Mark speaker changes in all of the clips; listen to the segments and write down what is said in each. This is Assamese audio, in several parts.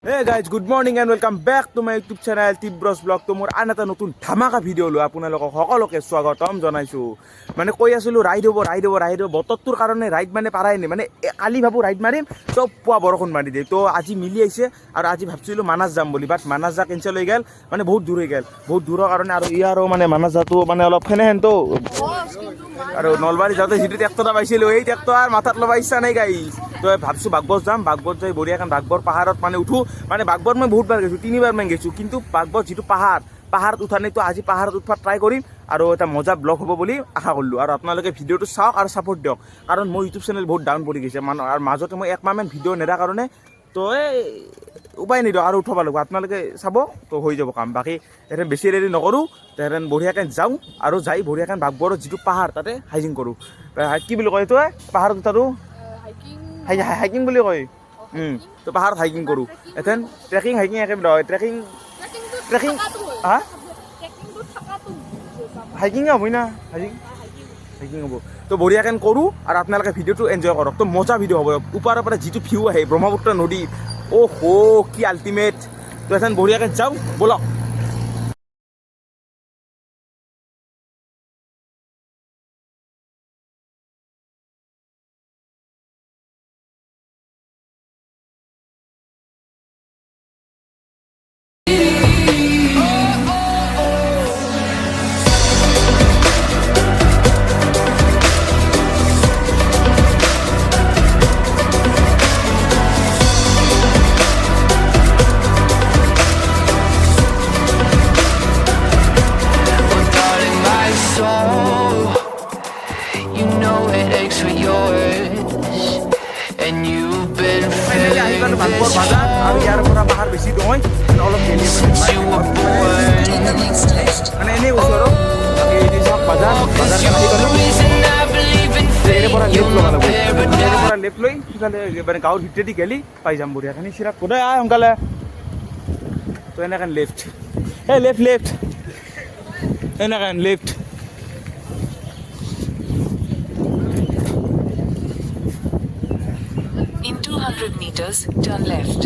Speaker 1: Hey guys, good morning and welcome back to my YouTube channel Tibros Vlog. তো মোৰ আন এটা নতুন ধামাকা ভিডিঅ' লৈ আপোনালোকক সকলোকে স্বাগতম জনাইছোঁ। মানে কৈ আছিলোঁ ৰাইড হ'ব বতৰটোৰ কাৰণে ৰাইড মানে পাৰাই নাই, মানে কালি ভাবোঁ ৰাইড মাৰিম তো পুৱা বৰষুণ মাৰি দিয়ে। তো আজি মিলি আহিছে আৰু আজি ভাবছিলোঁ মানাছ যাম বুলি, বাট মানাছ যা কেঞ্চেল হৈ গ'ল, মানে বহুত দূৰ হৈ গ'ল। বহুত দূৰৰ কাৰণে আৰু ইয়াৰো মানে মানাছ যাটো মানে অলপ সেনেহেনতো আৰু নলবাৰী যাওঁতে যিটো ট্ৰেক্টৰ পাইছিলোঁ এই ট্ৰেক্টৰ মাথাত ল'ব ইচ্ছা নাই গাইছ। তো ভাবছোঁ বাগবৰ যাম, বাগবৰ যাই বঢ়িয়াকৈ বাগবৰ পাহাৰত মানে উঠোঁ। মানে বাগবৰ মই বহুতবাৰ গৈছোঁ, 3বাৰ মান গৈছোঁ, কিন্তু বাগবৰ যিটো পাহাৰত উঠা নাই, তো আজি পাহাৰত উঠবা ট্ৰাই কৰিম আৰু এটা মজা ব্লগ হ'ব বুলি আশা কৰিলোঁ। আৰু আপোনালোকে ভিডিঅ'টো চাওক আৰু ছাপোৰ্ট দিয়ক, কাৰণ মোৰ ইউটিউব চেনেল বহুত ডাউন পৰি গৈছে আৰু মাজতে মই একমাহমান ভিডিঅ' নেদাৰ কাৰণে তো এই উপায় নিদিওঁ আৰু উঠাব লাগিব। আপোনালোকে চাব তো হৈ যাব কাম। বাকী এথেন বেছি দেৰি নকৰোঁ, তেহেঁতেন বঢ়িয়াকৈ যাওঁ আৰু যাই বঢ়িয়াকৈ বাগবৰৰ যিটো পাহাৰ তাতে হাইকিং কৰোঁ। কি বুলি কয় এইটো পাহাৰত উঠাটো হাইকিং বুলি কয়। তো পাহাৰত হাইকিং কৰোঁ। এথেন ট্ৰেকিং হাইকিং একেবাৰে নহয়, ট্ৰেকিং হা হাইকিঙে হ'ব না, হাইকিং হ'ব। তো বঢ়িয়াকৈ কৰোঁ আৰু আপোনালোকে ভিডিঅ'টো এনজয় কৰক। তো মজা ভিডিঅ' হ'ব। ওপৰৰ পৰা যিটো ভিউ আহে ব্ৰহ্মপুত্ৰ নদী, কি আল্টিমেট। তো এথেন বঢ়িয়াকৈ যাওঁ ব'লক। বাগবৰ বাজাৰ আৰু ইয়াৰ পৰা পাহাৰ বেছি নহয়, অলপ খেলি মানে এনেই কৈছোঁ আৰু চাওক বাজাৰখন আহি পালোঁ। ইয়াৰে পৰা লেফ্ট ল'ব লাগিব, ইয়াৰে পৰা লেফ্ট লৈ সিফালে মানে গাঁৱৰ ভিতৰেদি গেলি পাই যাম বঢ়িয়াখিনি। চিৰাক কোদাই সোনকালে। তো এনেকৈ লেফ্ট এনেকৈ left.
Speaker 2: In 200 meters, turn left.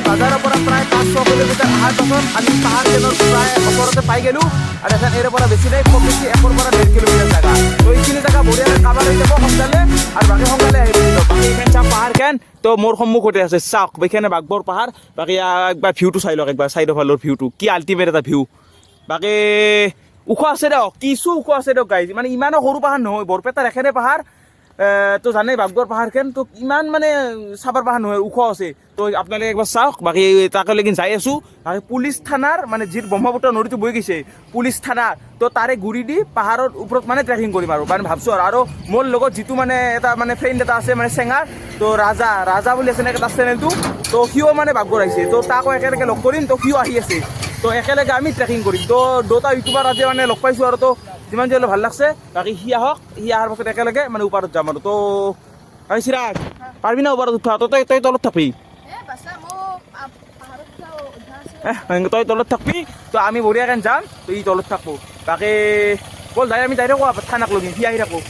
Speaker 2: বাজাৰৰ পৰা প্ৰায় 500 কিলোমিটাৰ অহাৰ পাছত আমি পাহাৰখনৰ প্ৰায় ওপৰতে পাই গ'লোঁ। আৰু এখন এৰে পৰা বেছি নাই, খুব বেছি 1 পৰা 1.5 কিলোমিটাৰ জেগা। তো এইখিনি জেগা বঢ়িয়াকৈ কাভাৰ হৈ যাব সোনকালে, আৰু বাকী সোনকালে আহি যাব। বাকী এইখন চাওক পাহাৰখন, তো মোৰ সন্মুখতে আছে চাওক, এইখানে বাগবৰ পাহাৰ। বাকী একবাৰ ভিউটো চাই লওক, একবাৰ চাইডৰ ফালৰ ভিউটো কি আল্টিমেট এটা ভিউ। বাকী ওখ আছে দিয়ক, কিছু ওখ আছে দিয়ক গাইজ, মানে ইমানো সৰু পাহাৰ নহয়। বৰপেটাৰ এখনে পাহাৰ, তো জানেই বাগবৰ পাহাৰখন তো ইমান মানে চাবৰ পাহাৰ নহয়, ওখ আছে। তো আপোনালোকে একবাৰ চাওক। বাকী তাকলৈকে যাই আছোঁ। বাকী পুলিচ থানাৰ মানে যি ব্ৰহ্মপুত্ৰ নদীটো বৈ গৈছে পুলিচ থানাৰ, তো তাৰে গুৰি দি পাহাৰৰ ওপৰত মানে ট্ৰেকিং কৰিম আৰু মানে ভাবছোঁ। আৰু মোৰ লগত যিটো মানে এটা মানে ফ্ৰেণ্ড এটা আছে মানে চেঙাৰ, তো ৰাজা বুলি আছে নেকি তাৰ চেনেলটো, তো সিও মানে বাগবৰ আহিছে। তো তাকো একেলগে লগ কৰিম, তো সিও আহি আছে। তো একেলগে আমি ট্ৰেকিং কৰিম। তো দুটা ইউটিউবাৰ আজি মানে লগ পাইছোঁ আৰু তো যিমান যি হ'লেও ভাল লাগছে। বাকী সি আহক, সি অহাৰ পাছত একেলগে মানে ওপৰত যাম আৰু। তো চিৰাজ পাৰিবি না ওপৰত উঠা? তই তলত থাকবি, তই তলত থাকবি। তো আমি বঢ়িয়াকৈ যাম, তো ই তলত থাকবো। বাকী ব'ল যাই আমি যাই থাকোঁ থানাক লগি, সি আহি থাকোঁ।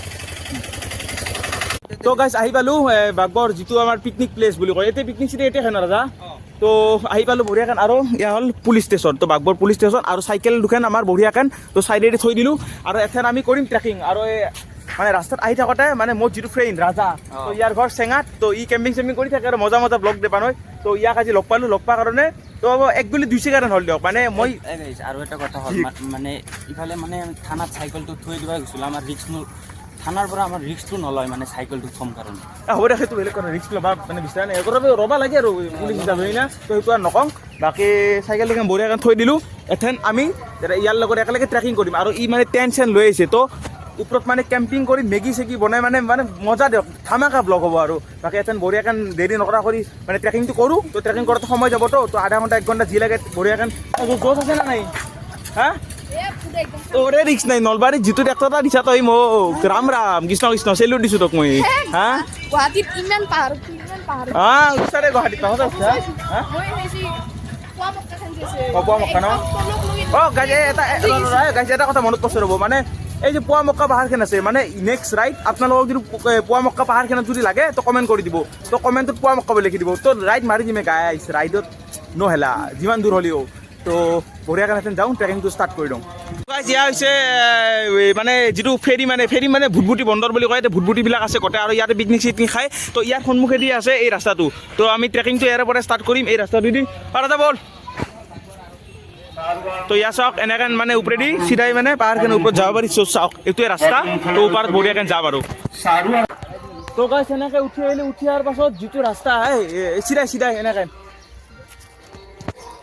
Speaker 2: তো গাইজ আহি পালোঁ বাগবৰ যিটো আমাৰ পিকনিক প্লেচ বুলি কয়, এতিয়া পিকনিক চিটি এতিয়া খানা ৰাজা। তো আহি পালোঁ বঢ়িয়াকৈ, আৰু এয়া হ'ল পুলিচ ষ্টেচন। তো বাগবৰ পুলিচ ষ্টেচন আৰু চাইকেল দুখন আমাৰ বঢ়িয়াকৈ তো চাইডেদি থৈ দিলোঁ। আৰু এথেন আমি কৰিম ট্ৰেকিং। আৰু মানে ৰাস্তাত আহি থাকোঁতে মানে মোৰ যিটো ফ্ৰেণ্ড ৰাজা, তো ইয়াৰ ঘৰ চেঙাত, তো ই কেম্পিং চেম্পিং কৰি থাকে আৰু মজা ব্লগ দেবা নহয়। তো ইয়াক আজি লগ পালোঁ, লগ পোৱাৰ কাৰণে তো 1 গুলি 2 ছেকেণ্ড হ'ল দিয়ক। মানে মই
Speaker 3: আৰু এটা কথা হ'ল, মানে ইফালে মানে থানাত চাইকেলটো থৈ দিব গৈছিলোঁ, আমাৰ ৰিক্স থানাৰ পৰা আমাৰ ৰিক্সটো নলয় মানে চাইকেলটো থম কাৰণে
Speaker 1: হ'ব দে সেইটো বেলেগ কথা ৰিস্ক ল'বা মানে বিচাৰা নাই ৰ'বা লাগে আৰু পুলিচ হিচাপে হয় না তো সেইটো আৰু নকওঁ বাকী চাইকেলটো বঢ়িয়াকৈ থৈ দিলোঁ এথেন আমি ইয়াৰ লগত একেলগে ট্ৰেকিং কৰিম আৰু ই মানে টেণ্ট চেণ্ট লৈ আহিছে তো ওপৰত মানে কেম্পিং কৰি মেগী চেগি বনাই মানে মজা দিয়ক ধামাকা ব্লগ হ'ব আৰু বাকী এথেন বঢ়িয়াকৈ দেৰি নকৰা কৰি মানে ট্ৰেকিংটো কৰোঁ তো ট্ৰেকিং কৰোঁতে সময় যাবতো তো আধা ঘণ্টা 1 ঘণ্টা যি লাগে বঢ়িয়াকৈ জোচ আছে না নাই হা ওৰে ৰিক্স নাই নলবাৰীত যিটো ট্ৰেক্টৰ দিছা তই মোক ৰাম ৰাম কৃষ্ণ কৃষ্ণ চেলুট দিছোঁ তোক মই হা
Speaker 4: গুৱাহাটীত ইমান পাহাৰ
Speaker 1: ওচৰতে গুৱাহাটীত তহঁতে হা পোৱা মক্কা ন গাইজ গাইজ এটা কথা মনত পৰিছে ৰ'ব মানে এই যে পোৱা মক্কা পাহাৰখন আছে মানে নেক্সট ৰাইড আপোনালোকক যদি পোৱা মক্কা পাহাৰখনত যদি লাগে তো কমেণ্ট কৰি দিব তো কমেণ্টত পোৱা মক্কা বুলি লিখি দিব তো ৰাইড মাৰি দিমে গাইজ ৰাইডত নহ'লা যিমান দূৰ হ'লেও তো বঢ়িয়াকৈ হেঁতেন যাওঁ ট্ৰেকিংটো ষ্টাৰ্ট কৰি দিওঁ গাইজ এয়া হৈছে মানে যিটো ফেৰী মানে ভুটভুটি বন্দৰ বুলি কয় ভুটভুটিবিলাক আছে গোটেই আৰু ইয়াতে পিকনিক চিকনিক খায় তো ইয়াৰ সন্মুখেদি আছে এই ৰাস্তাটো তো আমি ট্ৰেকিংটো ইয়াৰে পৰা ষ্টাৰ্ট কৰিম এই ৰাস্তাটো দি পাৰতে বল তো ইয়া চাওক এনেকৈ মানে ওপৰেদি চিধাই মানে পাহাৰখনৰ ওপৰত যাব পাৰি চাওক এইটোৱে ৰাস্তা তো ওপৰত বঢ়িয়াকৈ যাম আৰু তো গাইজ এনেকৈ উঠি আহিলে উঠি অহাৰ পাছত যিটো ৰাস্তা আহে চিধাই এনেকৈ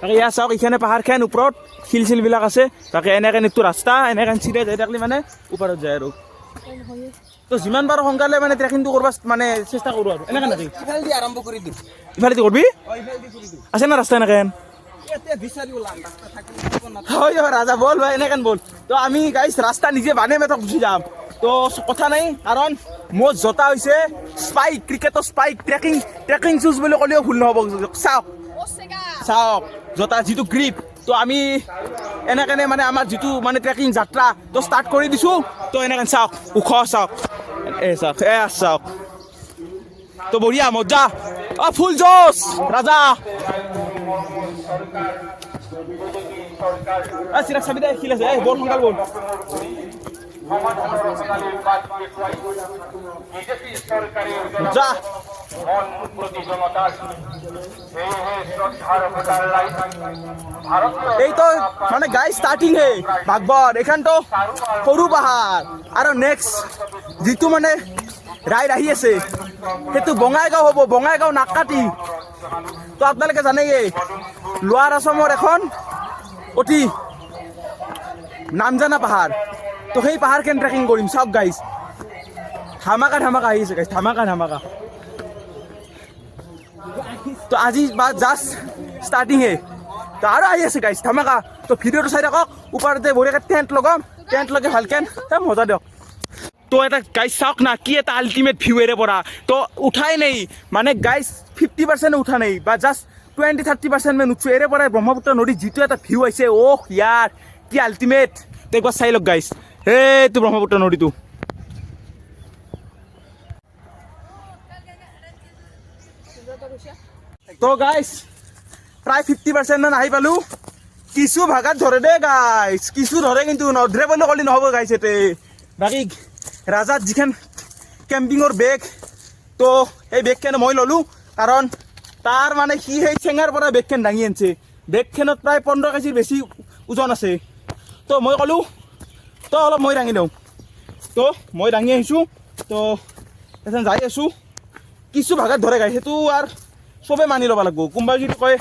Speaker 1: তাকে ইয়াৰ চাওক এইখানে পাহাৰখন ওপৰত শিল চিলবিলাক আছে তাকে এনেকৈ এইটো ৰাস্তা এনেকৈ চিধাই যাই থাকিলে মানে ওপৰত যায় আৰু তো যিমান পাৰোঁ সোনকালে মানে ট্ৰেকিংটো কৰিব মানে চেষ্টা কৰোঁ আৰু এনেকৈ নাকি
Speaker 2: ইফালেদি আৰম্ভ কৰি দিম
Speaker 1: ইফালেদি কৰিবি আছে না ৰাস্তা এনেকৈ হয় ৰাজা বল ভাই এনেকেন বল তো আমি গাইছ ৰাস্তা নিজে বানে মেথক গুচি যাম তো কথা নাই কাৰণ মোৰ জোতা হৈছে স্পাইক ক্ৰিকেটৰ স্পাইক ট্ৰেকিং শ্বুজ বুলি ক'লেও ভুল নহ'ব চাওক জোতা যিটো গ্ৰিপ তো আমি এনেকেনে মানে আমাৰ যিটো মানে ট্ৰেকিং যাত্ৰা তো ষ্টাৰ্ট কৰি দিছোঁ তো এনেকেন চাওক ওখ চাওক চাওক তো বঢ়িয়া মজা ফুল জোচ ৰাজা চিৰাগ চাবি দে শিল আছে বৰ সোনকাল বল যা এই তো মানে গাই ষ্টাৰ্টিং হে ভাগবৰ এইখানতো সৰু পাহাৰ আৰু নেক্সট যিটো মানে ৰাইড আহি আছে সেইটো বঙাইগাঁও হ'ব বঙাইগাঁও নাকাটি তো আপোনালোকে জানেই লোৱাৰ আছামৰ এখন অতি নামজানা পাহাৰ তো সেই পাহাৰখন ট্ৰেকিং কৰিম চাওক গাইজ ধামাকা আহি আছে গাইজ ধামাকা তো আজি বা জাষ্ট ষ্টাৰ্টিং হে তো আৰু আহি আছে গাইজ ধামাকা তো ভিডিঅ'টো চাই থাকক ওপৰতে বঢ়িয়াকৈ টেণ্ট লগাম টেণ্ট লগাই ভালকৈ মজা দিয়ক তো এটা গাইজ চাওক না কি এটা আল্টিমেট ভিউ এৰে পৰা তো উঠাই নেই মানে গাইজ 50% উঠা নেই বা জাষ্ট 20-30% মান উঠছো এৰে পৰা ব্ৰহ্মপুত্ৰ নদীত যিটো এটা ভিউ আহিছে ইয়াৰ কি আল্টিমেট তো একবাৰ চাই লওক গাইজ এইটো ব্ৰহ্মপুত্ৰ নদীটো তো গাইজ প্ৰায় 50% মান আহি পালোঁ কিছু ভাগাত ধৰে দেই গাইজ কিছু ধৰে কিন্তু নধৰে বুলি ক'লে নহ'ব গাইজ এতে বাকী ৰাজাত যিখন কেম্পিঙৰ বেগ তো সেই বেগখন মই ল'লোঁ কাৰণ তাৰ মানে সি সেই চেঙাৰ পৰা বেগখন দাঙি আনিছে বেগখনত প্ৰায় 15 কেজিৰ বেছি ওজন আছে তো মই ক'লোঁ তো অলপ মই দাঙি দিওঁ তো মই দাঙি আহিছোঁ তো এখন যাই আছোঁ কিছু ভাগাত ধৰে গাই সেইটো আৰু চবে মানি ল'ব লাগিব কোনোবাই যদি কয়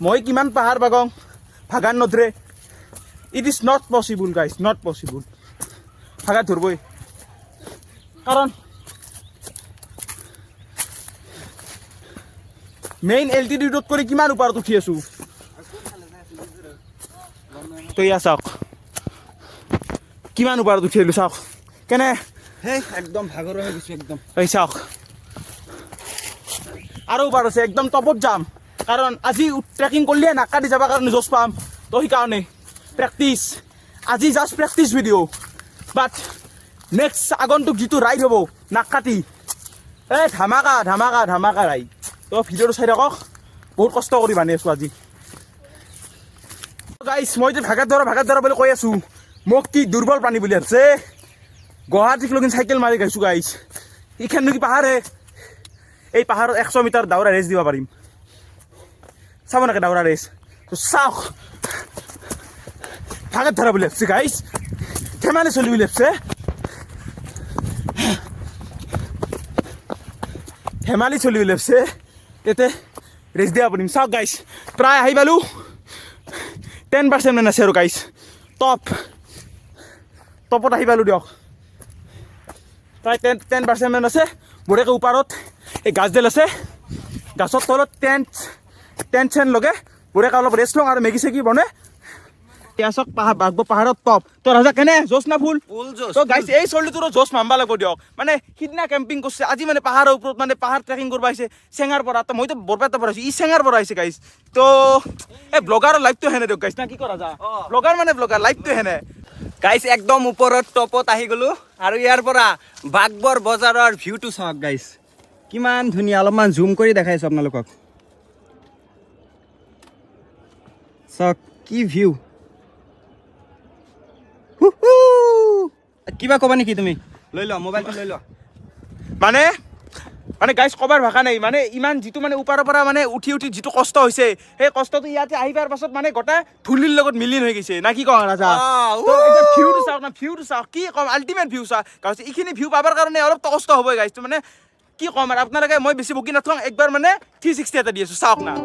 Speaker 1: মই কিমান পাহাৰ বাগং ভাগাত নধৰে it is not possible guys not possible ভাগাত ধৰবই কাৰণ মেইন এল্টিটিউডত কৰি কিমান ওপৰত উঠি আছোঁ তো ইয়া চাওক কিমান ওপৰত উঠি আহিলোঁ চাওক কেনে
Speaker 2: একদম ভাগৰ হৈ গৈছোঁ একদম
Speaker 1: এই চাওক আৰু ওপৰত আছে একদম টপত যাম কাৰণ আজি ট্ৰেকিং কৰিলে নাকা দি যাবৰ কাৰণে জোচ পাম তো সেইকাৰণে প্ৰেক্টিচ আজি জাষ্ট প্ৰেক্টিচ ভিডিঅ' বাট নেক্সট আগন্তুক যিটো ৰাইড হ'ব নাকাটি এই ধামাকা ৰাইড তো ভিডিঅ'টো চাই থাকক বহুত কষ্ট কৰি বান্ধি আছোঁ আজি গাইজ মই যে ভাগাত ধৰা বুলি কৈ আছোঁ মোক কি দুৰ্বল প্ৰাণী বুলি আছে গুৱাহাটীক লগিন চাইকেল মাৰি গাইছোঁ গাইজ এইখান নেকি পাহাৰহে এই পাহাৰত 100 মিটাৰ দাউৰা ৰেচ দিব পাৰিম চাব নাকে দাউৰা ৰেচ তো চাওক ভাগাত ধৰা বুলি ভাবছে গাইজ ধেমালি চলি বুলি ভাবছে ধেমালি চলি ওলাইছে ইয়াতে ৰেচ দিয়া পাৰিম চাওক গাইছ প্ৰায় আহি পালোঁ 10% মান আছে আৰু গাইছ টপত আহি পালোঁ দিয়ক প্ৰায় 10% মান আছে বঢ়িয়াকৈ ওপৰত এই গাছডাল আছে গাছৰ তলত টেণ্ট চেণ্ট লগে বঢ়িয়াকৈ অলপ ৰেষ্ট লওঁ আৰু মেগী চেগি বনে চাওক পাহাৰত টপ তো ৰাজা কেনে জোচ না ফুল তো গাইছে এই চলিটোৰো জোচ মাৰিব লাগিব দিয়ক মানে সিদিনা কেম্পিং কৰিছে আজি মানে পাহাৰৰ ওপৰত মানে পাহাৰ ট্ৰেকিং কৰিব আহিছে চেঙাৰ পৰা তো মইতো বৰপেটাৰ পৰা আহিছোঁ ই চেঙাৰ পৰা আহিছে গাইছ তো এই ব্লগাৰৰ লাইফটো হেনে দিয়ক গাইছ না কি কৰা যা ব্লগাৰ লাইফটো হেনে
Speaker 2: গাইছ একদম ওপৰত টপত আহি গ'লো আৰু ইয়াৰ পৰা বাগবৰ বজাৰৰ ভিউটো চাওক গাইছ কিমান ধুনীয়া অলপমান জুম কৰি দেখাইছোঁ আপোনালোকক চাওক কি ভিউ কিবা ক'বা নেকি তুমি লৈ লোৱা মোবাইলটো লৈ লোৱা
Speaker 1: মানে গাইছ ক'বাৰ ভাষা নাই মানে ইমান যিটো মানে ওপৰৰ পৰা মানে উঠি যিটো কষ্ট হৈছে সেই কষ্টটো ইয়াতে আহি পোৱাৰ পাছত মানে গোটেই ধূলিৰ লগত মিলিন হৈ গৈছে না কি কওঁ ৰাজা ভিউটো চাওক কি ক'ম আল্টিমেট ভিউ চাওক গাইছ এইখিনি ভিউ পাবৰ কাৰণে অলপ কষ্ট হ'বই গাইছটো মানে কি ক'ম আৰু আপোনালোকে মই বেছি বকি নাথওঁ একবাৰ মানে 360 এটা দি আছোঁ চাওক না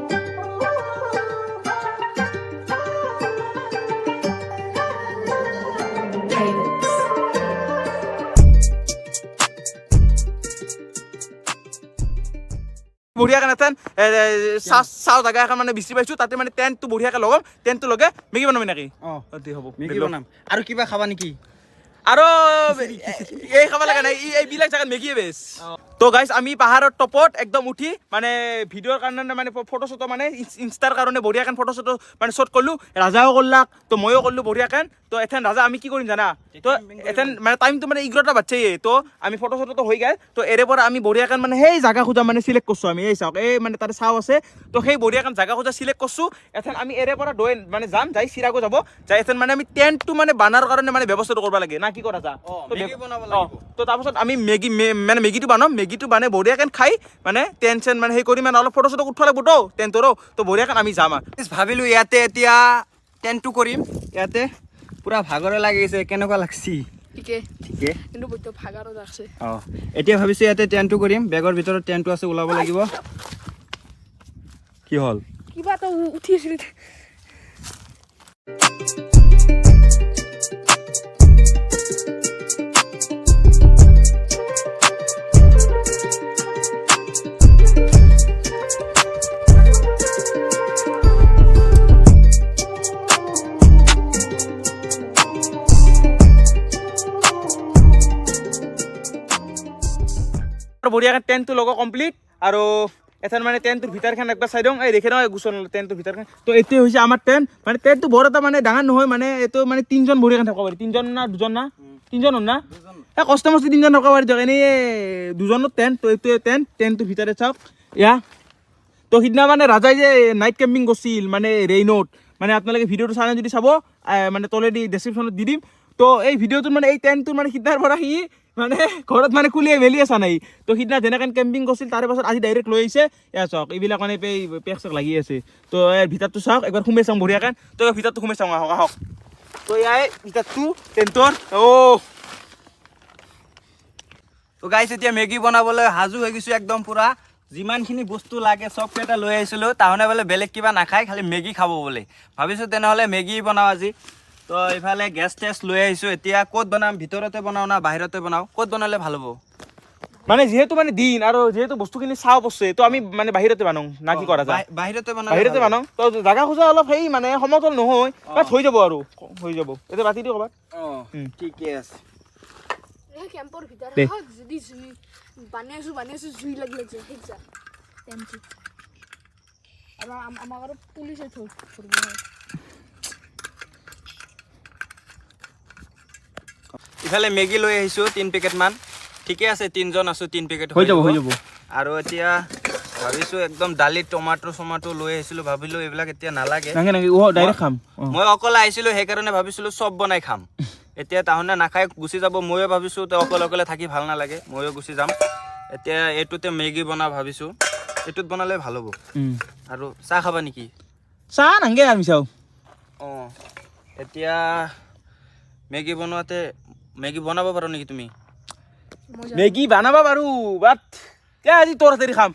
Speaker 1: বঢ়িয়াকৈ নাথান চাওঁ জেগা এখন মানে বিচাৰি পাইছোঁ তাতে মানে টেণ্টটো বঢ়িয়াকৈ লগাম টেণ্টটো লগে মেগী বনাবি নেকি
Speaker 2: অঁ
Speaker 1: হ'ব
Speaker 2: মেগী বনাম আৰু কিবা খাবা নেকি
Speaker 1: আৰু এই খাব লগা নাই এইবিলাক জেগাত মেগীয়ে বেছ তো গাইছ আমি পাহাৰৰ টপত একদম উঠি মানে ভিডিঅ'ৰ কাৰণে মানে ফটো চটো মানে ইনষ্টাৰ কাৰণে বঢ়িয়াকৈ ফটো চটো মানে শ্বুট কৰিলোঁ ৰাজাও কৰলাক তো ময়ো কৰিলোঁ বঢ়িয়াকৈ তো এথেন ৰাজা আমি কি কৰিম জানা তো এথেন মানে টাইমটো মানে 11টা বাজছেয়ে তো আমি ফটো চটো হৈ গ'ল তো এৰে পৰা আমি বঢ়িয়াকৈ মানে সেই জাগা খোজা মানে চিলেক্ট কৰিছোঁ আমি এই চাওক এই মানে তাতে চাও আছে তো সেই বঢ়িয়াকৈ জাগা খোজা চিলেক্ট কৰিছোঁ এথেন আমি এৰে পৰা মানে যাম যাই চিৰাগো যাব যাই এথেন মানে আমি টেণ্টটো মানে বানাৰ কাৰণে মানে ব্যৱস্থাটো কৰিব লাগে না কি কৰা যা তো তাৰপাছত আমি মেগীটো বনাম মেগীটো মানে বঢ়িয়াকৈ খাই মানে টেনশ্যন মানে সেই কৰি মানে অলপ ফটো চটো উঠবা লাগিব টেণ্টৰো তো বঢ়িয়াকৈ আমি যাম আৰু
Speaker 2: ভাবিলোঁ ইয়াতে এতিয়া টেণ্টটো কৰিম ইয়াতে পুৰা ভাগৰে লাগিছে কেনেকুৱা লাগছি
Speaker 4: ঠিকে
Speaker 2: ঠিকে
Speaker 4: কিন্তু বহুত ভাগাৰো লাগছে
Speaker 2: অঁ এতিয়া ভাবিছোঁ ইয়াতে টেণ্টটো কৰিম বেগৰ ভিতৰত টেণ্টটো আছে ওলাব লাগিব কি হ'ল
Speaker 4: কিবা এটা উঠি আছিল
Speaker 1: বঢ়িয়াকৈ টেণ্টটো লগা কমপ্লিট আৰু এথান মানে টেণ্টটোৰ ভিতৰখন একবাৰ চাই দিওঁ এই দেখে নহয় গুচন টেণ্টটোৰ ভিতৰখন তো এইটোৱে হৈছে আমাৰ টেণ্ট মানে টেণ্টটো বৰ এটা মানে ডাঙৰ নহয় মানে এইটো মানে 3জন বঢ়িয়াকৈ থাকিব পাৰি 3জন না 2জন না 3জনৰ না এই কষ্ট মষ্টি 3জন থাকিব পাৰি দিয়ক এনেই 2জনৰ টেণ্ট তো এইটোৱে টেণ্টটোৰ ভিতৰত চাওক এয়া তো সিদিনা মানে ৰাজাই যে নাইট কেম্পিং কৰিছিল মানে ৰেইনত মানে আপোনালোকে ভিডিঅ'টো চাই যদি চাব মানে তলেদি ডেছক্ৰিপশ্যনত দি দিম তো এই ভিডিঅ'টোত মানে এই টেণ্টটোৰ মানে সিদিনাৰ পৰা সি মানে ঘৰত মানে খুলিয়ে মেলি আছা নাই তো সিদিনা যেনেকৈ কেম্পিং কৰিছিল তাৰে পাছত আজি ডাইৰেক্ট লৈ আহিছে এয়া চাওক এইবিলাক মানে পেক চেক লাগি আছে তো ইয়াৰ ভিতৰটো চাওক একবাৰ সোমাই চাওঁ বঢ়িয়াকৈ তো ভিতৰটো সোমাই চাওঁ আহক তো ইয়াৰ ভিতৰটো টেণ্টৰ
Speaker 2: তো গাইছ এতিয়া মেগী বনাবলৈ সাজু হৈ গৈছোঁ একদম পুৰা যিমানখিনি বস্তু লাগে চবকেইটা লৈ আহিছিলোঁ তাহনে বোলে বেলেগ কিবা নাখায় খালি মেগী খাব বোলে ভাবিছোঁ তেনেহ'লে মেগী বনাওঁ আজি তো এইফালে গেছ টেছ লৈ আহিছোঁ এতিয়া ক'ত বনাম ভিতৰতে বনাওঁ না বাহিৰতে বনাওঁ ক'ত বনালে ভাল হ'ব
Speaker 1: মানে যিহেতু মানে দিন আৰু যিহেতু বস্তুখিনি চাও পছে তো আমি মানে বাহিৰতে বানাওঁ না কি কৰা যায়
Speaker 2: বাহিৰতে
Speaker 1: বানাওঁ তো জাগা খোজা অলপ সেই মানে সমতল নহয় বাট হৈ যাব আৰু হৈ যাব এতিয়া বাতি দিওঁ ক'ৰবাত
Speaker 2: অঁ ঠিকে আছে
Speaker 4: এই কেম্পৰ ভিতৰত
Speaker 1: দে।
Speaker 4: যদি জুই বানি আছো জুই লাগি আছে ঠিক যা টেম্পি আৰু আমাক আৰু পুলিচে ধৰিব
Speaker 2: ইফালে মেগী লৈ আহিছোঁ 3 পেকেটমান ঠিকে আছে 3জন আছোঁ 3 পেকেট
Speaker 1: হৈ যাব
Speaker 2: আৰু এতিয়া ভাবিছোঁ একদম দালি টমাটো লৈ আহিছিলোঁ ভাবিলোঁ এইবিলাক এতিয়া নালাগে
Speaker 1: ডাইৰেক্ট খাম
Speaker 2: মই অকলে আহিছিলোঁ সেইকাৰণে ভাবিছিলোঁ চব বনাই খাম এতিয়া তাহনে নাখাই গুচি যাব ময়ো ভাবিছোঁ তেওঁ অকলে থাকি ভাল নালাগে ময়ো গুচি যাম এতিয়া এইটোতে মেগী বনাওঁ ভাবিছোঁ এইটোত বনালে ভাল হ'ব আৰু চাহ খাবা নেকি
Speaker 1: চাহ নাংগে আমি চাওঁ
Speaker 2: অঁ এতিয়া মেগী বনোৱাতে মেগী বনাব পাৰো নেকি তুমি
Speaker 1: মেগী বনাব পাৰোঁ বাট আজি তোৰ হাতেদি খাম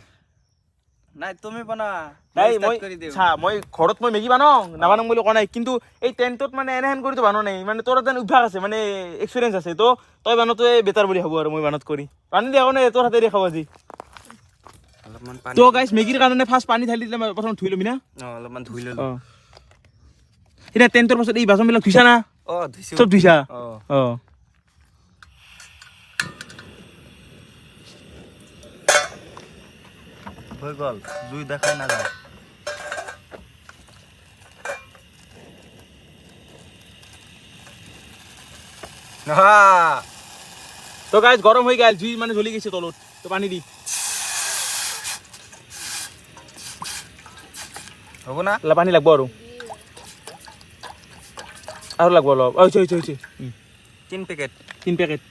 Speaker 2: নাই তুমি বনা
Speaker 1: নাই মই চা মই ঘৰত মই মেগী বানাওঁ নাবানাম বুলি কোৱা নাই কিন্তু এই টেণ্টত মানে এনেহেন কৰিতো বানোৱা নাই মানে তোৰ এটা অভ্যাস আছে মানে এক্সপিৰিয়েঞ্চ আছে তো তই বানোৱাটোৱে বেটাৰ বুলি ভাবোঁ আৰু মই বানত কৰি পানী দিয়া নাই তোৰ হাতেদি খাব আজি
Speaker 2: অলপমান পানী
Speaker 1: তো গাইছ মেগীৰ কাৰণে ফাৰ্ষ্ট পানী ঢালি দিলে প্ৰথম ধুই ল'বি না
Speaker 2: অলপমান ধুই ললো
Speaker 1: এতিয়া টেণ্টৰ পাছত এই বাচনবিলাক ধুইছা না
Speaker 2: ধুইছো
Speaker 1: চব ধুইছা অঁ
Speaker 2: হৈ গ'ল জুই দেখাই নাযায়
Speaker 1: তো গাইছ গৰম হৈ গ'ল জুই মানে জ্বলি গৈছে তলত তো পানী দি
Speaker 2: হ'ব না
Speaker 1: পানী লাগব আৰু লাগব অলপ হৈছে হৈছে হৈছে
Speaker 2: 3 পেকেট
Speaker 1: 3 পেকেট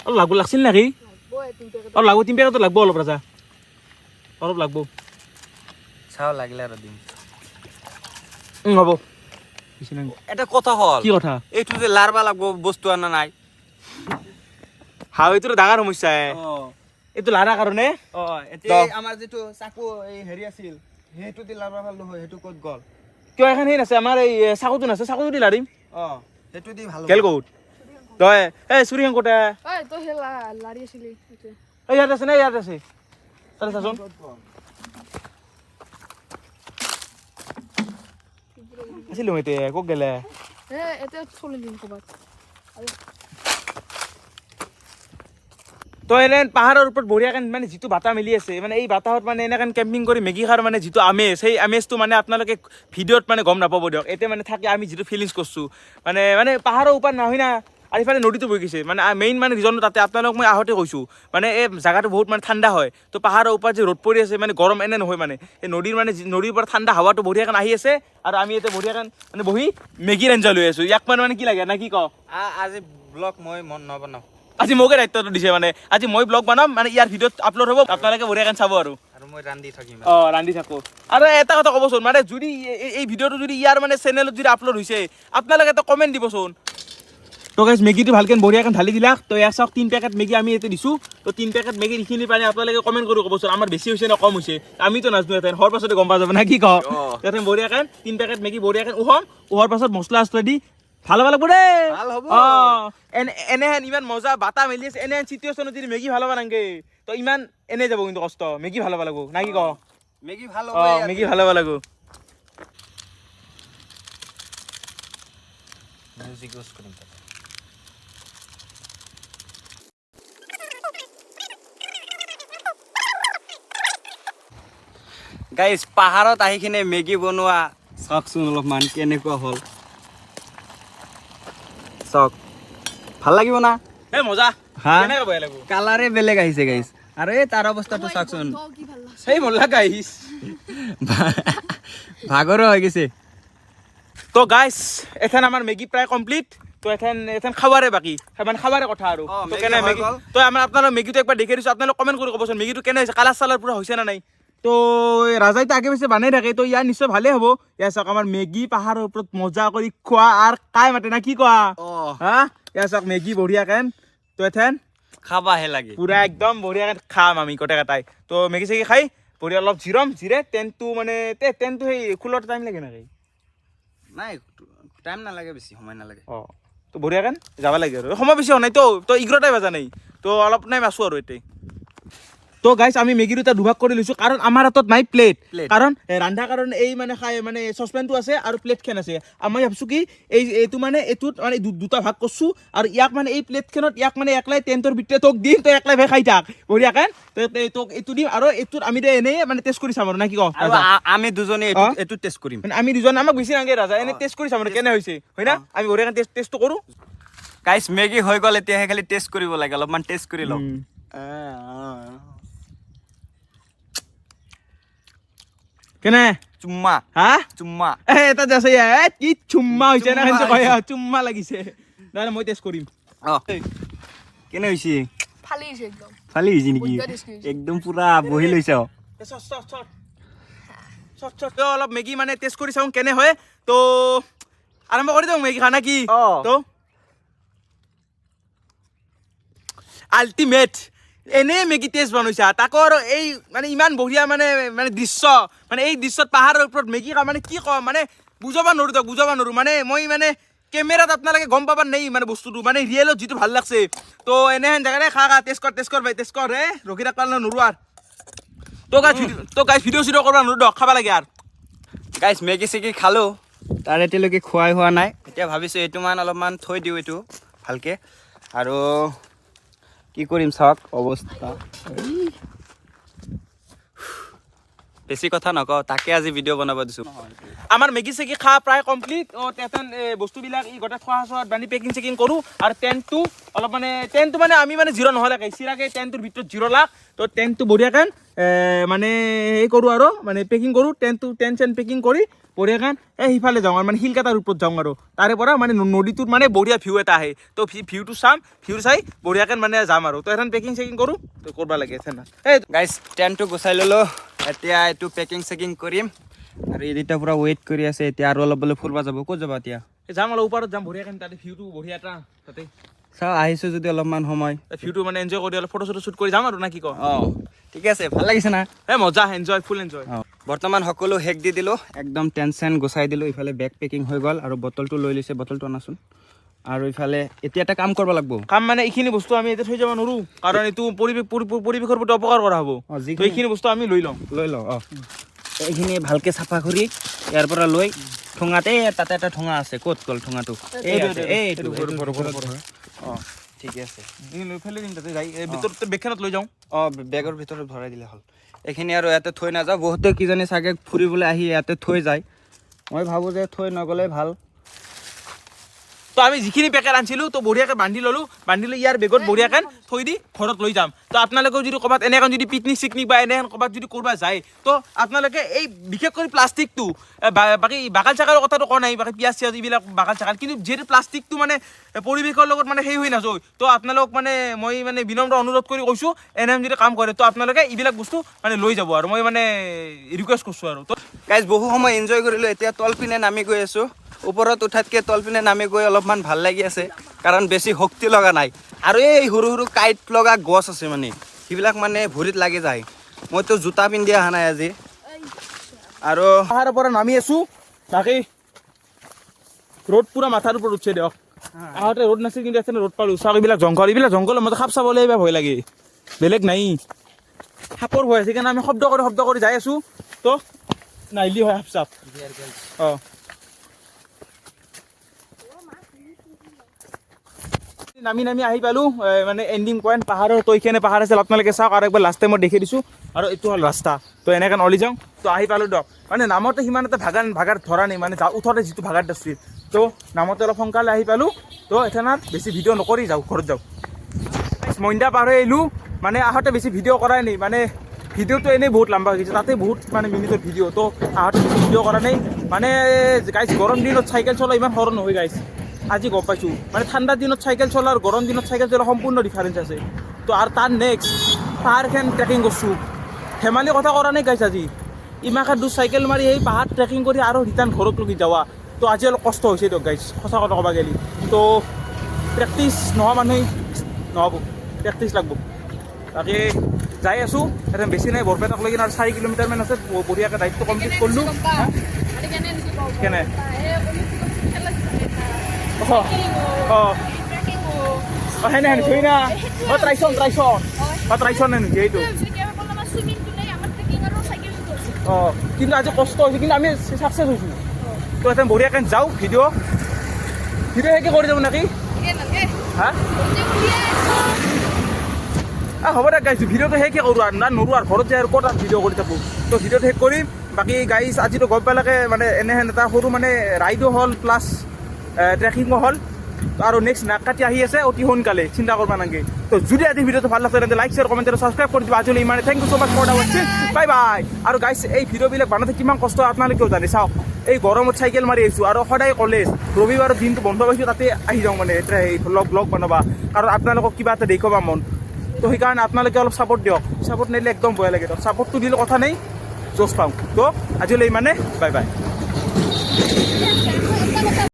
Speaker 1: অলপ লাগব লাগছিল নেকি অলপ লাগব 3 পেকেট লাগব অলপ ৰাজা অলপ লাগব
Speaker 2: চাও লাগিলে আৰু দিম
Speaker 1: হ'ব
Speaker 2: এটা কথা হল
Speaker 1: কি কথা
Speaker 2: এইটো যে লাৰবা লাগব বস্তু আনা নাই
Speaker 1: হাও এইটো ডাঙৰ সমস্যা এইটো লাৰাৰ কাৰণে
Speaker 2: এতিয়া আমাৰ যেটো চাকু এই হেৰি আছিল হেতু দি লাৰবা ভাল হয় হেতু ক'ত গল
Speaker 1: কিয় এখন হেৰি আছে আমাৰ এই চাকুটো নাছে চাকুটো দি লাৰিম
Speaker 2: হেতু দি ভাল
Speaker 1: গেল ক'ত তই এই চুৰিং কোটা
Speaker 4: তই সেই লাৰি আছিলি
Speaker 1: এই ইয়াত আছে নে ইয়াত আছে তাতে চাচোন আছিলো মই এতিয়া ক'ত গেলে
Speaker 4: এতিয়া চলি দিম ক'ৰবাত
Speaker 1: তো এনে পাহাৰৰ ওপৰত বঢ়িয়াকৈ মানে যিটো বাটাহ মিলি আছে মানে এই বাটাহত মানে এনেকৈ কেম্পিং কৰি মেগী খাৰ মানে যিটো আমেজ সেই আমেজটো মানে আপোনালোকে ভিডিঅ'ত মানে গম নাপাব দিয়ক এতিয়া মানে থাকি আমি যিটো ফিলিংছ কৰিছোঁ মানে মানে পাহাৰৰ ওপৰত নহয় না আৰু ইফালে নদীটো বৈ গৈছে মানে মেইন মানে ৰিজনটো তাতে আপোনালোকক মই আহোঁতে কৈছোঁ মানে এই জেগাটো বহুত মানে ঠাণ্ডা হয় তো পাহাৰৰ ওপৰত যে ৰ'দ পৰি আছে মানে গৰম এনে নহয় মানে এই নদীৰ মানে নদীৰ পৰা ঠাণ্ডা হাৱাটো বঢ়িয়াকৈ আহি আছে আৰু আমি এতিয়া বঢ়িয়াকৈ মানে বহি মেগীৰ এনজয় লৈ আছোঁ ইয়াক মানে কি লাগে না কি কওঁ
Speaker 2: আজি ব্লগ মই মন নবনাও
Speaker 1: আজি মোকে দায়িত্বটো দিছে মানে আজি মই ব্লগ বনাম মানে ইয়াৰ ভিডিঅ'ত আপলোড হ'ব আপোনালোকে বঢ়িয়াকৈ চাব আৰু
Speaker 2: মই ৰান্ধি থাকিম
Speaker 1: ৰান্ধি থাকোঁ আৰু এটা কথা ক'বচোন মানে যদি এই ভিডিঅ'টো যদি ইয়াৰ মানে চেনেলত যদি আপলোড হৈছে আপোনালোকে এটা কমেণ্ট দিবচোন তো গাইছ মেগীটো ভালকৈ বঢ়িয়াকৈ ঢালি দিলাক তো ইয়াক চাওক 3 পেকেট মেগী আমি ইয়াতে দিছোঁ তো 3 পেকেট মেগী এইখিনি পানী আপোনালোকে কমেণ্ট কৰি ক'বচোন আমাৰ বেছি হৈছে নে কম হৈছে আমিতো নাজানো ইয়াতে হোৱাৰ পাছতে গম পোৱা যাব না কি কওঁ ইয়াতে বঢ়িয়াকৈ 3 পেকেট মেগী বঢ়িয়াকৈ উহৰ পাছত মছলা চছলা দি ভাল হ'ব লাগব দেই
Speaker 2: ভাল হ'ব
Speaker 1: এনেহেন ইমান মজা বাটা মেলি আছে এনেহেন চিটুৱেশ্যনত যদি মেগী ভাল হ'ব নালাগে তো ইমান এনে যাব কিন্তু কষ্ট মেগী ভাল হ'ব লাগব না কি কওঁ
Speaker 2: মেগী ভাল হ'ব
Speaker 1: মেগী ভাল হ'ব লাগব
Speaker 2: মিউজিক ইউজ কৰিম গাইজ পাহাৰত আহি কিনে মেগী বনোৱা চাওকচোন অলপমান কেনেকুৱা হ'ল চাওক ভাল লাগিব না
Speaker 1: এই মজা
Speaker 2: হা
Speaker 1: কেনেকৈ বেয়া লাগব
Speaker 2: কালাৰে বেলেগ আহিছে গাইজ আৰু এই তাৰ অৱস্থাটো চাওকচোন
Speaker 4: কি ভাল লাগছে
Speaker 1: সেই মজা গাইছ
Speaker 2: ভাগৰো হৈ গৈছে
Speaker 1: তো গাইছ এথেন আমাৰ মেগী প্ৰায় কমপ্লিট তো এথেন খাবাৰে বাকী মানে খাবাৰে কথা আৰু তো কেনে মেগী তো আমাৰ আপোনালোক মেগীটো একবাৰ দেখি দিছোঁ আপোনালোক কমেণ্ট কৰি ক'বচোন মেগীটো কেনে হৈছে কালাৰ চালাৰ পুৰা হৈছে নে নাই তো ৰাজাইতো আগে পিছে বানাই থাকে তো ইয়াৰ নিশ্চয় ভালেই হ'ব ইয়াৰ চাওক আমাৰ মেগী পাহাৰৰ ওপৰত মজা কৰি খোৱা আৰু কাই মাতে না কি কোৱা হা ইয়াৰ চাওক মেগী বঢ়িয়াকৈ তো এথেন
Speaker 2: খাবাহে লাগে
Speaker 1: পুৰা একদম বঢ়িয়াকৈ খাম আমি গোটেইকেইটাই তো মেগী চেগী খাই বঢ়িয়া অলপ জিৰে টেণ্টটো মানে টেণ্টটো সেই খোলোতে টাইম লাগে নেকি
Speaker 2: নাই টাইম নালাগে বেছি সময় নালাগে
Speaker 1: তো বঢ়িয়াকৈ যাব লাগে আৰু সময় বেছি হোৱা নাই তো 11টাই বাজা নাই তো অলপ টাইম আছোঁ আৰু এতিয়া তো গাইছ আমি মেগী দুটা দুভাগ কৰি লৈছোঁ কাৰণ আমাৰ হাতত নাই প্লেট কাৰণ ৰান্ধাৰ কাৰণে এই মানে খাই মানে চচপেনটো আছে আৰু প্লেটখন আছে আমি ভাবিছোঁ কি এইটো মানে এইটোত মানে দুটা ভাগ কৰিছোঁ আৰু ইয়াক মানে এই প্লেটখনত ইয়াক মানে একলাই টেণ্টৰ ভিতৰত তোক দিম তই একলাই ভাই খাই থাক বঢ়িয়াকৈ তোক এইটো দিম আৰু এইটোত আমি এনেই মানে টেষ্ট কৰি চাম আৰু না কি কওঁ
Speaker 2: আমি দুজনে এইটো টেষ্ট কৰিম
Speaker 1: মানে আমি দুজনে আমাক বেছি নালাগে ৰাজা এনেই টেষ্ট কৰি চাম আৰু কেনে হৈছে হয় না আমি বঢ়িয়াকৈ টেষ্টটো কৰোঁ
Speaker 2: গাইছ মেগী হৈ গ'ল এতিয়াহে খালি টেষ্ট কৰিব লাগে অলপমান টেষ্ট কৰি লওঁ
Speaker 1: কেনে
Speaker 2: চুম্মা
Speaker 1: হা
Speaker 2: চুম্মা
Speaker 1: এটা যে আছে কি চুম্মা হৈছে না চুম্মা লাগিছে নাই মই টেষ্ট কৰিম
Speaker 2: কেনে হৈছে
Speaker 4: ফালি হৈছে একদম
Speaker 2: ফালি হৈছে নেকি
Speaker 4: বঢ়িয়া taste হৈছে।
Speaker 2: একদম পুৰা বহি লৈছ
Speaker 1: অলপ মেগী মানে টেষ্ট কৰি চাওঁ কেনে হয় তো আৰম্ভ কৰি দিওঁ মেগী খানা কি তো আল্টিমেট এনেই মেগী টেষ্ট বনাইছা তাকো আৰু এই মানে ইমান বঢ়িয়া মানে মানে দৃশ্য মানে এই দৃশ্যত পাহাৰৰ ওপৰত মেগী খা মানে কি কম মানে বুজাব নোৱাৰো তক বুজাব নোৱাৰো মানে মই মানে কেমেৰাত আপোনালোকে গম পাব নেই মানে বস্তুটো মানে ৰিয়েলত যিটো ভাল লাগছে তো এনেহেন জেগাতে খা টেষ্ট কৰ ভাই টেষ্ট কৰ হে ৰখি থাকবা নোৱাৰো আৰু তো গাইছ ভিডিঅ' চিডিঅ' কৰিব নোৱাৰো দক খাব লাগে আৰু
Speaker 2: গাইছ মেগী চেগী খালোঁ তাৰ এতিয়ালৈকে খোৱাই হোৱা নাই এতিয়া ভাবিছোঁ এইটো মান অলপমান থৈ দিওঁ এইটো ভালকৈ আৰু কি কৰিম চাওক অৱস্থা বেছি কথা নকওঁ তাকে আজি ভিডিঅ' বনাব দিছোঁ
Speaker 1: আমাৰ মেগী চেগী খা প্ৰায় কমপ্লিট তেহেঁতেন বস্তুবিলাক ই গোটেই খোৱা চোৱাত বান্ধি পেকিং চেকিং কৰোঁ আৰু টেণ্টটো অলপ মানে টেণ্টটো মানে আমি মানে জিৰ' নহ'লে চিৰাকে টেণ্টটোৰ ভিতৰত জিৰ' লাখ তো টেণ্টটো বঢ়িয়াকৈ মানে হেৰি কৰোঁ আৰু মানে পেকিং কৰোঁ টেণ্ট চেণ্ট পেকিং কৰি বঢ়িয়াকৈ সিফালে যাওঁ আৰু মানে শিলকাটাৰ ওপৰত যাওঁ আৰু তাৰে পৰা মানে নদীটোত মানে বঢ়িয়া ভিউ এটা আহে তো ভিউটো চাম ভিউ চাই বঢ়িয়াকৈ মানে যাম আৰু তো এখন পেকিং চেকিং কৰোঁ তো কৰিব লাগে এই
Speaker 2: গাইছ টেণ্টটো গুচাই ল'লোঁ এতিয়া এইটো পেকিং চেকিং কৰিম আৰু এইকেইটা পূৰা ৱেইট কৰি আছে এতিয়া আৰু অলপ বোলে ফুৰিব যাব ক'ত যাব এতিয়া
Speaker 1: যাম অলপ ওপৰত যাম বঢ়িয়াকৈ তাতে ভিউটো বঢ়িয়া এটা তাতে
Speaker 2: চাওঁ আহিছোঁ যদি অলপমান সময়
Speaker 1: ভিউটো মানে এনজয় কৰি অলপ ফটো চটো শ্বুট কৰি যাম আৰু না কি কওঁ
Speaker 2: অঁ ঠিকে আছে ভাল লাগিছে না
Speaker 1: মজা এনজয় ফুল এনজয়
Speaker 2: অঁ বৰ্তমান সকলো শেষ দি দিলোঁ একদম টেনশ্যন গুচাই দিলোঁ ইফালে বেগ পেকিং হৈ গ'ল আৰু বটলটো লৈ লৈছে বটলটো আনাচোন আৰু ইফালে এতিয়া এটা কাম কৰিব লাগিব
Speaker 1: কাম মানে এইখিনি বস্তু আমি এতিয়া থৈ যাব নোৱাৰোঁ কাৰণ এইটো পৰিৱেশৰ প্ৰতি অপকাৰ কৰা হ'ব তো এইখিনি বস্তু আমি লৈ লওঁ
Speaker 2: অঁ এইখিনি ভালকৈ চাফা কৰি ইয়াৰ পৰা লৈ ঠোঙাতে তাতে এটা ঠোঙা আছে ক'ত গ'ল ঠোঙাটো অঁ ঠিকে আছে
Speaker 1: লৈ ফেলে দিম তাতে যাই ভিতৰত বেগখনত লৈ যাওঁ
Speaker 2: অঁ বেগৰ ভিতৰত ভৰাই দিলে হ'ল এইখিনি আৰু ইয়াতে থৈ নাযাওঁ বহুতে কিজানি চাগে ফুৰিবলৈ আহি ইয়াতে থৈ যায় মই ভাবোঁ যে থৈ নগ'লে ভাল
Speaker 1: তো আমি যিখিনি পেকেট আনিছিলোঁ তো বঢ়িয়াকৈ বান্ধি ল'লোঁ বান্ধি লৈ ইয়াৰ বেগত বঢ়িয়াকৈ থৈ দি ঘৰত লৈ যাম তো আপোনালোকেও যদি ক'ৰবাত এনেকৈ যদি পিকনিক চিকনিক বা এনেহেন ক'ৰবাত যদি কৰিব যায় তো আপোনালোকে এই বিশেষ কৰি প্লাষ্টিকটো বাকী বাগান চাগাৰৰ কথাটো কোৱা নাই বাকী পিঁয়াজ চিয়াজ এইবিলাক বাগান চাগান কিন্তু যিহেতু প্লাষ্টিকটো মানে পৰিৱেশৰ লগত মানে সেই হৈ নাযায় তো আপোনালোক মানে মই মানে বিনম্ৰ অনুৰোধ কৰি কৈছোঁ এনেহেন যদি কাম কৰে তো আপোনালোকে এইবিলাক বস্তু মানে লৈ যাব আৰু মই মানে ৰিকুৱেষ্ট কৰিছোঁ আৰু তো
Speaker 2: গাইজ বহু সময় এনজয় কৰিলোঁ এতিয়া তল পিনে নামি গৈ আছোঁ ওপৰত উঠাতকৈ তল পিনে নামি গৈ অলপমান ভাল লাগি আছে কাৰণ বেছি শক্তি লগা নাই আৰু এই সৰু সৰু কাঁইট লগা গছ আছে মানে সেইবিলাক মানে ভৰিত লাগি যায় মইতো জোতা পিন্ধি অহা নাই আজি আৰু
Speaker 1: পাহাৰৰ পৰা নামি আছোঁ বাকী ৰ'দ পূৰা মাথাৰ ওপৰত উঠিছে দিয়ক আহোঁতে ৰ'দ নাছিল কিন্তু এনে ৰ'দ পালোঁ চাওক এইবিলাক জংঘল মইতো সাপ চাবলৈ আহিবা ভয় লাগে বেলেগ নাই সাপৰ ভয় আছে সেইকাৰণে আমি শব্দ কৰি যাই আছোঁ তো নাহিলি হয় সাপ চাপ অঁ নামি আহি পালোঁ মানে এণ্ডিং পইণ্ট পাহাৰৰ তো এইখিনি পাহাৰ আছিল আপোনালোকে চাওক আৰু একবাৰ লাষ্ট টাইমত দেখি দিছোঁ আৰু এইটো হ'ল ৰাস্তা তো এনেকৈ নলি যাওঁ তো আহি পালোঁ দিয়ক মানে নামতে সিমান এটা ভাগাৰ ধৰা নাই মানে উঠোঁতে যিটো ভাগাৰ আছিল তো নামতে অলপ সোনকালে আহি পালোঁ তো এথেনাত বেছি ভিডিঅ' নকৰি যাওঁ ঘৰত যাওঁ মইন্দা পাৰ হৈ আহিলোঁ মানে আহোঁতে বেছি ভিডিঅ' কৰাই নাই মানে ভিডিঅ'টো এনেই বহুত লম্বা হৈ গৈছে তাতে বহুত মানে মিনিটৰ ভিডিঅ' তো আহোঁতে বেছি ভিডিঅ' কৰা নাই মানে গাইছ গৰম দিনত চাইকেল চলোৱা ইমান সৰল নহয় গাইছ আজি গম পাইছোঁ মানে ঠাণ্ডাৰ দিনত চাইকেল চলা আৰু গৰম দিনত চাইকেল চলোৱা সম্পূৰ্ণ ডিফাৰেঞ্চ আছে তো আৰু তাৰ নেক্সট পাহাৰখন ট্ৰেকিং কৰিছোঁ ধেমালি কথা কৰা নাই গাইছ আজি ইমানখন দূৰ চাইকেল মাৰি সেই পাহাৰ ট্ৰেকিং কৰি আৰু ৰিটাৰ্ণ ঘৰত লগি যাৱা তো আজি অলপ কষ্ট হৈছে দিয়ক গাইছ সঁচা কথা ক'ব গ'লে তো প্ৰেক্টিচ নোহোৱা মানুহে নহ'ব প্ৰেক্টিচ লাগব বাকী যাই আছোঁ এতিয়া বেছি নাই বৰপেটাক লাগি আৰু 4 কিলোমিটাৰমান আছে বঢ়িয়াকৈ দায়িত্ব কমপ্লিট কৰিলোঁ কেনে সেনে থৈ না ট্ৰাইচন নে নেকি এইটো কিন্তু আজি কষ্ট হৈছে কিন্তু আমি ছাকচেছ হৈছোঁ তো এতিয়া বঢ়িয়াকৈ যাওঁ ভিডিঅ' সেনেকৈ কৰি যাব নেকি হা হ'ব দে গাইছোঁ ভিডিঅ'টো শেষে কৰোঁ আৰু না নোৰোঁ আৰু ঘৰত যায় আৰু ক'ত ভিডিঅ' কৰি থাকোঁ তো ভিডিঅ'টো শেষ কৰিম বাকী গাইছ আজিতো গম পালাকে মানে এনেহেন এটা সৰু মানে ৰাইডো হ'ল প্লাছ ট্ৰেকিঙো হ'ল আৰু নেক্সট নাকাটি আহি আছে অতি সোনকালে চিন্তা কৰিব নালাগে তো যদি আজি ভিডিঅ'টো ভাল লাগিছে তেন্তে লাইক শ্বেয়াৰ কমেণ্ট আৰু ছাবস্ক্ৰাইব কৰি দিব আজিলৈ ইমানে thank you so' much for the ৱাচিং বাই বাই আৰু গাইছ এই ভিডিঅ'বিলাক বনাওঁতে কিমান কষ্ট আপোনালোকেও জানে চাওক এই গৰমত চাইকেল মাৰি আহিছোঁ আৰু সদায় কলেজ ৰবিবাৰৰ দিনটো বন্ধ পাইছোঁ তাতে আহি যাওঁ মানে এতিয়া এই ব্লগ বনাবা কাৰণ আপোনালোকক কিবা এটা দেখুৱাবা মন তো সেইকাৰণে আপোনালোকে অলপ ছাপোৰ্ট দিয়ক ছাপোৰ্ট নিদিলে একদম ভয় লাগে দিয়ক ছাপোৰ্টটো দিলে কথা নাই জোচ পাওঁ তো আজিলৈ ইমানে বাই বাই